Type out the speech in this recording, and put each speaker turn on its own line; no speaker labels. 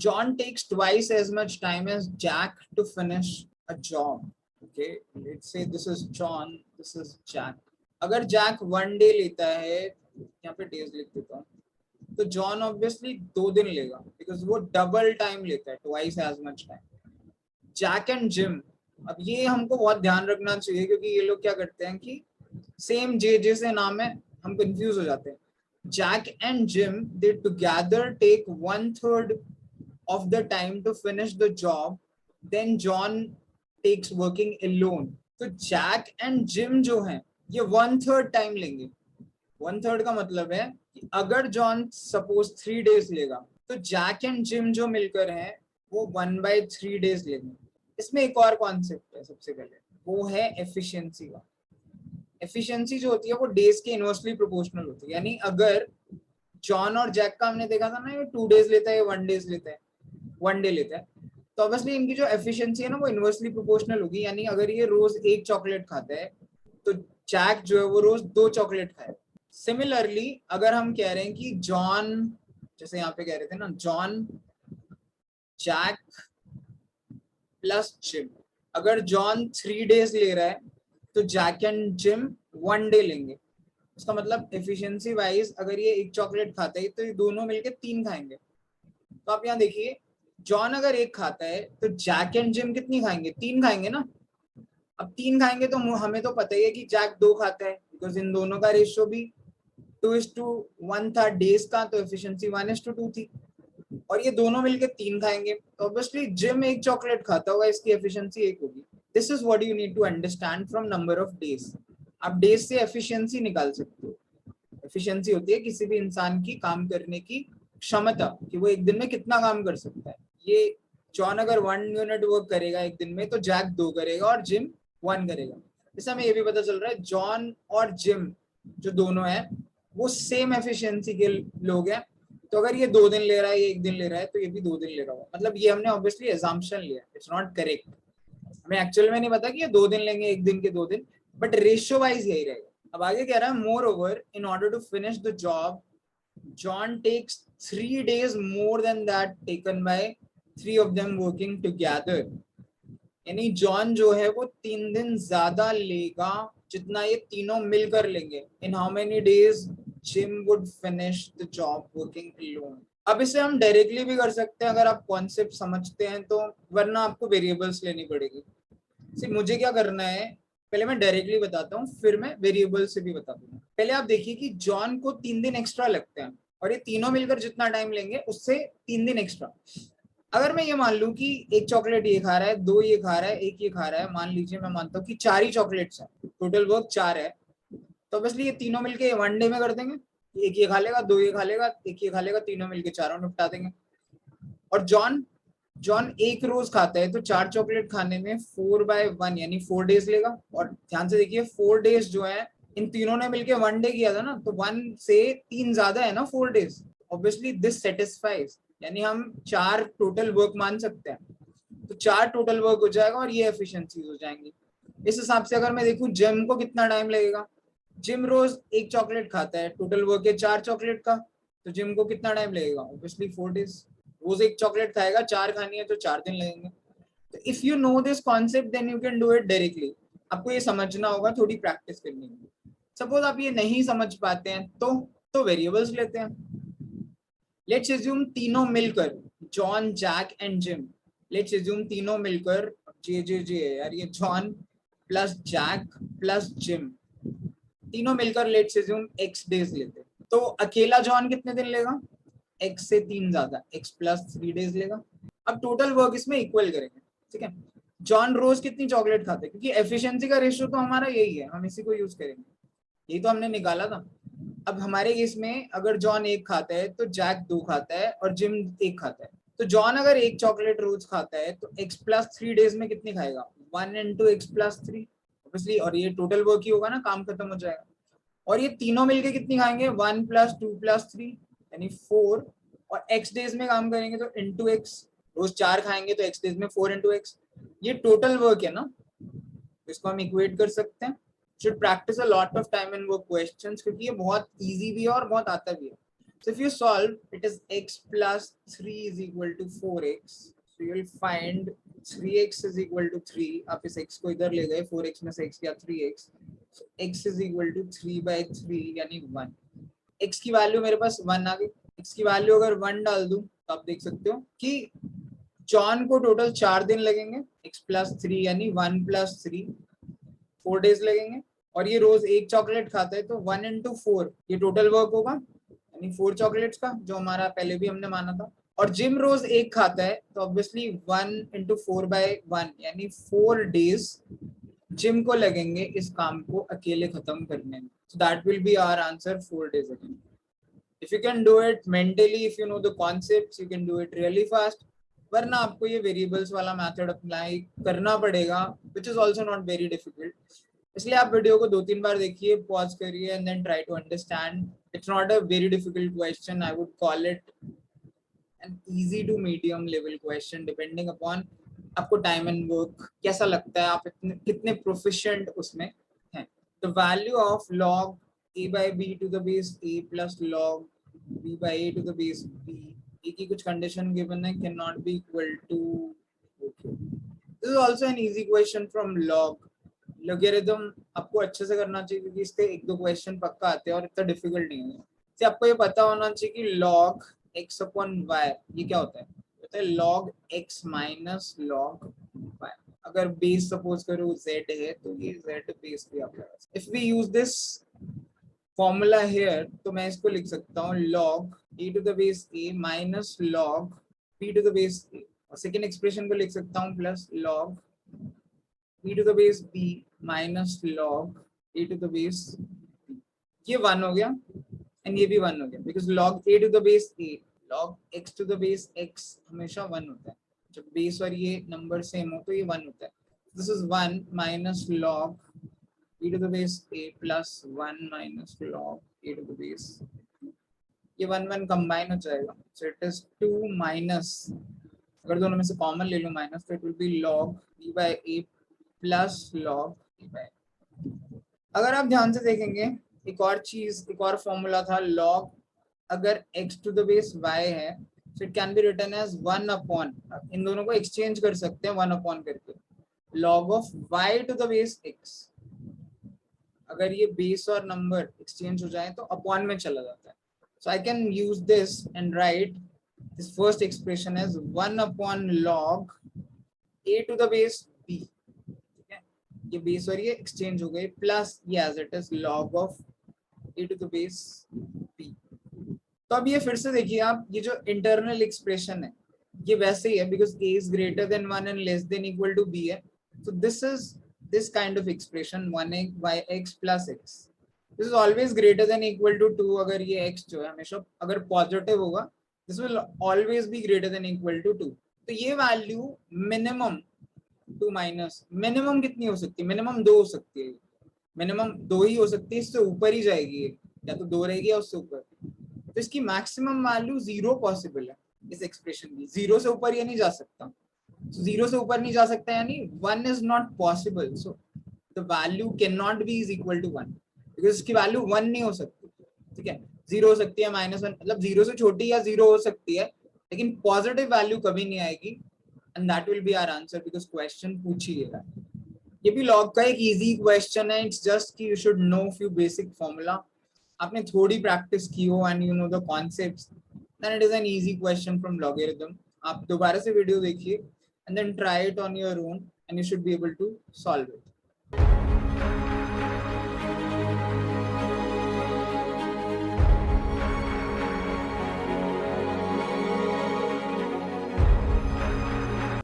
John takes twice as much time as Jack to finish a job. Okay, let's say this is John, this is Jack. अगर Jack 1 day लेता है, यहाँ पे days लिख देता हूँ, तो जॉन ऑब्वियसली 2 दिन लेगा बिकॉज वो डबल टाइम लेता है, twice as much time. Jack and Jim, अब ये हमको बहुत ध्यान रखना चाहिए क्योंकि ये लोग क्या करते हैं कि सेम जे से नाम है, हम कंफ्यूज हो जाते हैं. Jack and Jim they together take 1/3 of the time to finish the job, then John takes working alone. तो जैक एंड जिम जो है ये 1/3 टाइम लेंगे. 1/3 का मतलब है कि अगर जॉन सपोज 3 डेज लेगा तो जैक एंड जिम जो मिलकर हैं वो 1/3 डेज लेंगे. इसमें एक और कॉन्सेप्ट है, सबसे पहले वो है एफिशिएंसी का. एफिशिएंसी जो होती है वो डेज के इनवर्सली प्रोपोर्शनल होती है. यानी अगर जॉन और जैक का हमने देखा था ना, ये 2 डेज लेता है, 1 डेज लेता है, 1 डे लेता है, तो ऑब्वियसली इनकी जो एफिशिएंसी है ना वो इनवर्सली प्रोपोर्शनल होगी. यानी अगर ये रोज 1 चॉकलेट खाता है तो जैक जो है वो रोज 2 चॉकलेट खाए. सिमिलरली अगर हम कह रहे हैं कि जॉन, जैसे यहाँ पे कह रहे थे ना, जॉन जैक प्लस जिम, अगर जॉन 3 डेज ले रहा है तो जैक एंड जिम 1 डे लेंगे. उसका मतलब एफिशिएंसी वाइज अगर ये 1 चॉकलेट खाता है तो ये दोनों मिलके 3 खाएंगे. तो आप यहाँ देखिए, जॉन अगर 1 खाता है तो जैक एंड जिम कितनी खाएंगे? 3 खाएंगे ना. अब 3 खाएंगे तो हमें तो पता ही है कि जैक 2 खाता है बिकॉज इन दोनों का रेशियो भी 2:1 था डेज का, तो एफिशिएंसी 1:2 थी. और ये दोनों मिलके 3 खाएंगे तो ऑब्वियसली जिम 1 चॉकलेट खाता होगा, इसकी एफिशिएंसी 1 होगी. This is what you need to understand from number of days. आप डेज से एफिशिएंसी निकाल सकते हो. एफिशिएंसी होती है किसी भी इंसान की काम करने की क्षमता, कि वो एक दिन में कितना काम कर सकता है. ये जॉन अगर 1 यूनिट वर्क करेगा एक दिन में तो जैक 2 करेगा और जिम 1 करेगा. इससे हमें ये भी पता चल रहा है जॉन और जिम जो दोनों हैं वो सेम एफिशिएंसी के लोग हैं. तो अगर ये 2 दिन ले रहा है, ये 1 दिन ले रहा है, तो ये भी 2 दिन ले रहा होगा. मतलब ये हमने ऑब्वियसली एजम्पशन लिया, इट्स नॉट करेक्ट. हमें एक्चुअल में नहीं पता कि ये 2 दिन लेंगे, 1 दिन के 2 दिन, बट रेशियो वाइज यही रहेगा. अब आगे कह रहा है moreover in order to finish the job John takes 3 days more than that taken by 3 of them working together. यानी जॉन जो है वो 3 दिन ज्यादा लेगा जितना ये तीनों मिलकर लेंगे. In how many days Jim would finish the job working alone. अब इसे हम डायरेक्टली भी कर सकते हैं अगर आप कॉन्सेप्ट समझते हैं तो, वरना आपको वेरिएबल्स लेनी पड़ेगी. सिर्फ मुझे क्या करना है, पहले मैं डायरेक्टली बताता हूँ फिर मैं वेरिएबल से भी बता दूंगा. पहले आप देखिए कि जॉन को 3 दिन एक्स्ट्रा लगते हैं और ये तीनों मिलकर जितना टाइम लेंगे उससे 3 दिन एक्स्ट्रा. अगर मैं ये मान लूं कि 1 चॉकलेट ये खा रहा है, 2 ये खा रहा है, 1 ये खा रहा है, मान लीजिए मैं मानता हूँ कि 4 ही चॉकलेट्स हैं, टोटल वर्क 4 है, तो ऑब्वियसली ये तीनों मिलके 1 डे में कर देंगे. 1 ये खा लेगा, 2 ये खा लेगा, 1 ये खा लेगा, तीनों मिलके चारों निपटा देंगे. और जॉन जॉन 1 रोज खाता है तो 4 चॉकलेट खाने में 4/1 यानी 4 डेज लेगा. और ध्यान से देखिए 4 डेज जो है इन तीनों ने मिलके 1 डे किया था ना, तो 1 से 3 ज्यादा है ना 4 डेज. ऑब्वियसली दिस सेटिस्फाइज, यानी हम 4 टोटल वर्क मान सकते हैं. तो 4 टोटल वर्क हो जाएगा और ये एफिशिएंसीज हो जाएंगी. इस हिसाब से अगर मैं देखूं जिम को कितना टाइम लगेगा, जिम रोज 1 चॉकलेट खाता है, टोटल वर्क है 4 चॉकलेट का, तो जिम को कितना टाइम लगेगा? Obviously 4 days. रोज 1 चॉकलेट खाएगा, 4 खानी है तो 4 दिन लगेंगे. तो if you know this concept then you can do it directly. आपको ये समझना होगा, थोड़ी प्रैक्टिस करनी होगी. सपोज आप ये नहीं समझ पाते हैं तो वेरिएबल्स लेते हैं. लेट्स अज्यूम तीनों मिलकर, John Jack and Jim, let's assume तीनों मिलकर, जे यार ये John plus Jack plus Jim तीनों मिलकर लेट्स अज्यूम x डेज लेते हैं. तो अकेला जॉन कितने दिन लेगा? x से 3 ज्यादा, x प्लस 3 डेज लेगा. अब टोटल वर्क इसमें इक्वल करेंगे, ठीक है. जॉन रोज कितनी चॉकलेट खाते हैं, क्योंकि एफिशिएंसी का रेशियो तो हमारा यही है, हम इसी को यूज करेंगे, यही तो हमने निकाला था. अब हमारे केस में अगर जॉन 1 खाता है तो जैक 2 खाता है और जिम 1 खाता है. तो जॉन अगर 1 चॉकलेट रोज खाता है तो x प्लस 3 डेज में कितनी खाएगा? 1 into x प्लस 3 ऑब्वियसली, और ये टोटल वर्क ही होगा ना, काम खत्म हो जाएगा. और ये तीनों मिलके कितनी खाएंगे? 1 प्लस 2 प्लस 3 यानी 4, और x डेज में काम करेंगे तो इंटू x, रोज 4 खाएंगे तो x डेज में 4 into x. ये टोटल वर्क है ना, इसको हम इक्वेट कर सकते हैं. Should practice a lot of time and work questions, क्योंकि ये बहुत इजी भी है और बहुत आता भी है. So if you solve, it is x plus 3 is equal to 4x. So you will find 3x is equal to 3. आप इस x को इधर ले गए, 4x में से x गया 3x. So x is equal to 3 by 3 यानी 1. x की वैल्यू मेरे पास 1 आ गई. x की वैल्यू अगर 1 डाल दूं तो आप देख सकते हो कि जॉन को टोटल 4 दिन लगेंगे. x प्लस 3 यानी 1 प्लस 3 4 डेज लगेंगे. और ये रोज एक चॉकलेट खाता है तो 1 into 4 ये टोटल वर्क होगा यानी 4 चॉकलेट्स का, जो हमारा पहले भी हमने माना था. और जिम रोज एक खाता है तो ऑब्वियसली 1 into 4 by 1 यानी 4 डेज जिम को लगेंगे इस काम को अकेले खत्म करने में. So that will be our answer, 4 days again. If you can do it mentally, if you know the concepts, you can do it really fast. वरना आपको ये वेरिएबल्स वाला मेथड अप्लाई करना पड़ेगा, which is also not very difficult. इसलिए आप video को 2-3 बार देखिए, पॉज करिए and then try to understand. It's not a very difficult question. I would call it an easy to medium level question depending upon आपको time and work कैसा लगता है, आप कितने प्रोफिशिएंट उसमें हैं. The value of log a by b to the base a plus log b by a to the base b, a की कुछ कंडीशन गिवन है, cannot be equal to. Okay. This is also an easy question from log. Logarithm आपको अच्छे से करना चाहिए क्योंकि इसके 1-2 क्वेश्चन पक्का आते हैं और इतना डिफिकल्ट नहीं है. तो आपको ये पता होना चाहिए कि log x upon y ये क्या होता है. होता है log x minus log y. अगर बेस सपोज करो z है तो ये z बेस भी आपका. If we use this formula here तो मैं इसको लिख सकता हूँ log a to the base a minus log b to the base a. और सेकेंड एक्सप्रेशन को लिख सकता हूँ plus log e to the base b minus log a to the base b. ये 1 हो गया एंड ये भी 1 हो गया because log a to the base a, log x to the base x हमेशा 1 होता है. जब बेस और ये नंबर सेम हो तो ये 1 होता है. This is 1 minus log e to the base a plus 1 minus log a to the base. ये 1 कंबाइन हो जाएगा. So it is 2 minus, अगर दोनों में से कॉमन ले लो माइनस तो it will be log b by a plus log. अगर आप ध्यान से देखेंगे एक और चीज, एक और फॉर्मूला था log अगर x to the base y है so it can be written as 1 upon, इन दोनों को एक्सचेंज कर सकते हैं 1 upon करके, log of y to the base x. अगर ये बेस और नंबर एक्सचेंज हो जाए तो अपॉन में चला जाता है. so I can use this and write this first expression as 1 upon log a to the base b. ये बेस और ये एक्सचेंज हो गए प्लस ये as it is log of a to the base b. तो अब ये फिर से देखिए आप, ये जो इंटरनल एक्सप्रेशन है ये वैसे ही है because a is greater than 1 and less than equal to b है. so this is this kind of expression 1y(x) plus x. this is always greater than equal to 2. अगर ये x जो है हमेशा अगर पॉजिटिव होगा this will always be greater than equal to 2. तो ये वैल्यू मिनिमम 2 माइनस मिनिमम कितनी हो सकती है, मिनिमम 2 हो सकती है, मिनिमम 2 ही हो सकती है, इससे ऊपर ही जाएगी या तो 2 रहेगी या उससे ऊपर. तो इसकी मैक्सिमम वैल्यू 0 पॉसिबल है इस एक्सप्रेशन की. 0 से ऊपर ये नहीं जा सकता. so 0 से ऊपर नहीं जा सकता यानी 1 is not possible. So the value can not be is equal to 1 because इसकी वैल्यू 1 नहीं हो सकती. ठीक है, 0 हो सकती है -1, मतलब 0 से छोटी या 0 हो सकती है लेकिन पॉजिटिव वैल्यू कभी नहीं आएगी. and that will be our answer because question पूछ ही लेगा. ये भी log का एक easy question है. it's just कि you should know few basic formula. आपने थोड़ी practice की हो and you know the concepts, then it is an easy question from logarithm. आप दोबारा से वीडियो देखिए and then try it on your own and you should be able to solve it.